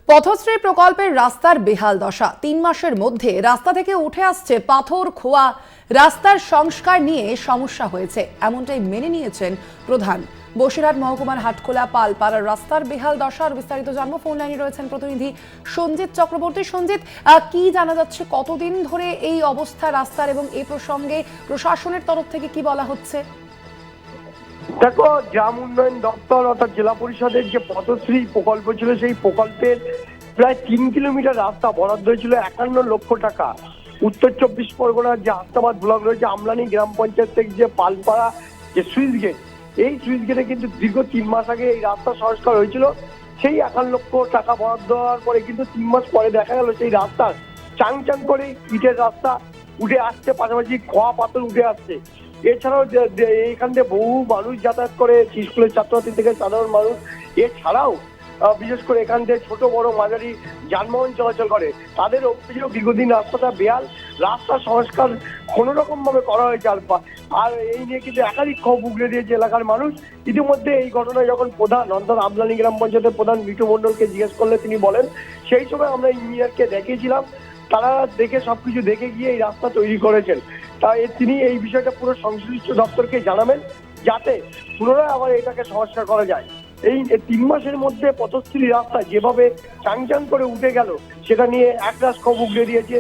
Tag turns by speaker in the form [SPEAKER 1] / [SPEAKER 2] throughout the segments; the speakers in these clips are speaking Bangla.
[SPEAKER 1] পথশ্রী প্রকল্পের রাস্তার বেহাল দশা। ৩ মাসের মধ্যে রাস্তা থেকে উঠে আসছে পাথর খোয়া। রাস্তার সংস্কার নিয়ে সমস্যা হয়েছে, এমনটাই মেনে নিয়েছেন প্রধান। বসিরহাট মহকুমার হাটখোলা পালপাড়ার রাস্তার বেহাল দশার বিস্তারিত জানবো। ফোন লাইনে রয়েছেন প্রতিনিধি সঞ্জিত চক্রবর্তী। সঞ্জিত, কি জানা যাচ্ছে, কতদিন ধরে এই অবস্থা রাস্তার, এবং এই প্রসঙ্গে প্রশাসনের তরফ থেকে কি বলা হচ্ছে?
[SPEAKER 2] দেখো, গ্রাম উন্নয়ন দপ্তর অর্থাৎ জেলা পরিষদের যে পথশ্রী প্রকল্প ছিল, সেই প্রকল্পের প্রায় 3 কিলোমিটার রাস্তা বরাদ্দ হয়েছিল 51 লক্ষ টাকা। উত্তর 24 পরগনার যে হাসনাবাদ ব্লক রয়েছে, আমলানি গ্রাম পঞ্চায়েত থেকে যে পালপাড়া যে সুইচ গেট, এই সুইচ গেটে কিন্তু দীর্ঘ 3 মাস আগে এই রাস্তা সংস্কার হয়েছিল। সেই 51 লক্ষ টাকা বরাদ্দ হওয়ার পরে কিন্তু 3 মাস পরে দেখা গেল সেই রাস্তার চাং চাং করে ইটের রাস্তা উঠে আসছে, পাশাপাশি খোয়া পাথর উঠে আসছে। এছাড়াও এখান থেকে বহু মানুষ যাতায়াত করে, স্কুলের ছাত্রছাত্রী থেকে সাধারণ মানুষ। এছাড়াও বিশেষ করে এখান থেকে ছোট বড় মাঝারি যানবাহন চলাচল করে। তাদের অভিযোগ দীর্ঘদিন রাস্তাটা বেহাল, রাস্তা সংস্কার কোনো রকম ভাবে করা হয়েছে আর এই নিয়ে কিন্তু একাধিক ক্ষোভ উগড়ে দিয়েছে এলাকার মানুষ। ইতিমধ্যে এই ঘটনায় যখন প্রধান অর্থাৎ আমলানি গ্রাম পঞ্চায়েতের প্রধান বিটু মণ্ডলকে জিজ্ঞেস করলে তিনি বলেন, সেই সময় আমরা ইঞ্জিনিয়ারকে দেখিয়েছিলাম, তারা দেখে সবকিছু দেখে গিয়ে এই রাস্তা তৈরি করেছেন। তাই তিনি এই বিষয়টা পুরো সংশ্লিষ্ট দপ্তরকে জানাবেন, যাতে পুনরায় আবার এটাকে সংস্কার করা যায়। এই 3 মাসের মধ্যে পথশ্রী রাস্তা যেভাবে চাং করে উঠে গেল, সেটা নিয়ে একরাশ ক্ষোভ উগড়ে দিয়েছে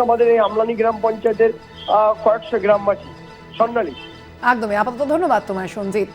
[SPEAKER 2] আমাদের এই আমলানি গ্রাম পঞ্চায়েতের কয়েকশো গ্রামবাসী। স্বর্ণালী,
[SPEAKER 1] একদমই। আপাতত ধন্যবাদ তোমায় সঞ্জিত।